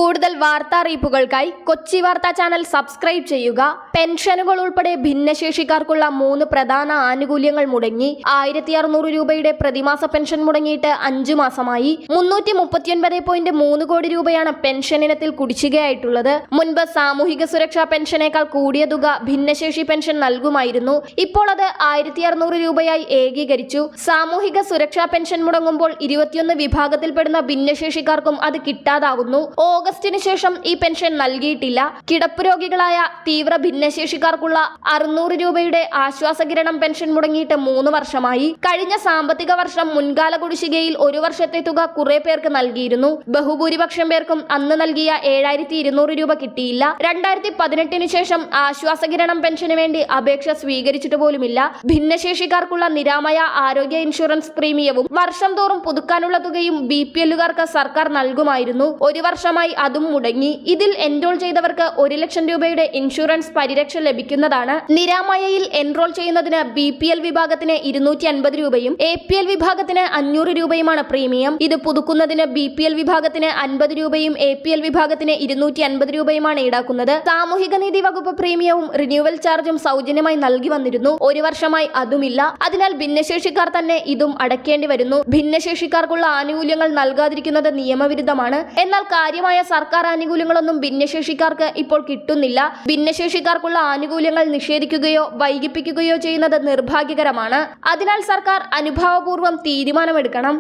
കൂടുതൽ വാർത്താ അറിയിപ്പുകൾക്കായി കൊച്ചി വാർത്താ ചാനൽ സബ്സ്ക്രൈബ് ചെയ്യുക. പെൻഷനുകൾ ഉൾപ്പെടെ ഭിന്നശേഷിക്കാർക്കുള്ള 3 പ്രധാന ആനുകൂല്യങ്ങൾ മുടങ്ങി. 1600 രൂപയുടെ പ്രതിമാസ പെൻഷൻ മുടങ്ങിയിട്ട് 5 മാസമായി. 339.3 കോടി രൂപയാണ് പെൻഷൻ ഇനത്തിൽ കുടിശ്ശികയായിട്ടുള്ളത്. മുൻപ് സാമൂഹിക സുരക്ഷാ പെൻഷനേക്കാൾ കൂടിയ തുക ഭിന്നശേഷി പെൻഷൻ നൽകുമായിരുന്നു. ഇപ്പോൾ അത് 1600 രൂപയായി ഏകീകരിച്ചു. സാമൂഹിക സുരക്ഷാ പെൻഷൻ മുടങ്ങുമ്പോൾ 21 വിഭാഗത്തിൽപ്പെടുന്ന ഭിന്നശേഷിക്കാർക്കും അത് കിട്ടാതാവുന്നു. ഓഗസ്റ്റിന് ശേഷം ഈ പെൻഷൻ നൽകിയിട്ടില്ല. കിടപ്പ് രോഗികളായ തീവ്ര ഭിന്നശേഷിക്കാർക്കുള്ള 600 രൂപയുടെ ആശ്വാസകിരണം പെൻഷൻ മുടങ്ങിയിട്ട് 3 വർഷമായി. കഴിഞ്ഞ സാമ്പത്തിക വർഷം മുൻകാല കുടിശ്ശികയിൽ 1 വർഷത്തെ തുക കുറെ പേർക്ക് നൽകിയിരുന്നു. ബഹുഭൂരിപക്ഷം പേർക്കും അന്ന് നൽകിയ 7200 രൂപ കിട്ടിയില്ല. 2018 ശേഷം ആശ്വാസകിരണം പെൻഷന് വേണ്ടി അപേക്ഷ സ്വീകരിച്ചിട്ട് പോലുമില്ല. ഭിന്നശേഷിക്കാർക്കുള്ള നിരാമയ ആരോഗ്യ ഇൻഷുറൻസ് പ്രീമിയവും വർഷം തോറും പുതുക്കാനുള്ള തുകയും BPL-കാർക്ക് സർക്കാർ നൽകുമായിരുന്നു. 1 വർഷമായി അതും മുടങ്ങി. ഇതിൽ എൻറോൾ ചെയ്തവർക്ക് 1 ലക്ഷം രൂപയുടെ ഇൻഷുറൻസ് പരിരക്ഷ ലഭിക്കുന്നതാണ്. നിരാമയയിൽ എൻറോൾ ചെയ്യുന്നതിന് BPL വിഭാഗത്തിന് 250 രൂപയും APL വിഭാഗത്തിന് 500 രൂപയുമാണ് പ്രീമിയം. ഇത് പുതുക്കുന്നതിന് BPL വിഭാഗത്തിന് 50 രൂപയും APL വിഭാഗത്തിന് 250 രൂപയുമാണ് ഈടാക്കുന്നത്. സാമൂഹിക നീതി വകുപ്പ് പ്രീമിയവും റിന്യൂവൽ ചാർജും സൗജന്യമായി നൽകി വന്നിരുന്നു. 1 വർഷമായി അതുമില്ല. അതിനാൽ ഭിന്നശേഷിക്കാർ തന്നെ ഇതും അടയ്ക്കേണ്ടി വരുന്നു. ഭിന്നശേഷിക്കാർക്കുള്ള ആനുകൂല്യങ്ങൾ നൽകാതിരിക്കുന്നത് നിയമവിരുദ്ധമാണ്. എന്നാൽ കാര്യമായ സർക്കാർ ആനുകൂല്യങ്ങളൊന്നും ഭിന്നശേഷിക്കാർക്ക് ഇപ്പോൾ കിട്ടുന്നില്ല. ഭിന്നശേഷിക്കാർക്കുള്ള ആനുകൂല്യങ്ങൾ നിഷേധിക്കുകയോ വൈകിപ്പിക്കുകയോ ചെയ്യുന്നത് നിർഭാഗ്യകരമാണ്. അതിനാൽ സർക്കാർ അനുഭാവപൂർവ്വം തീരുമാനമെടുക്കണം.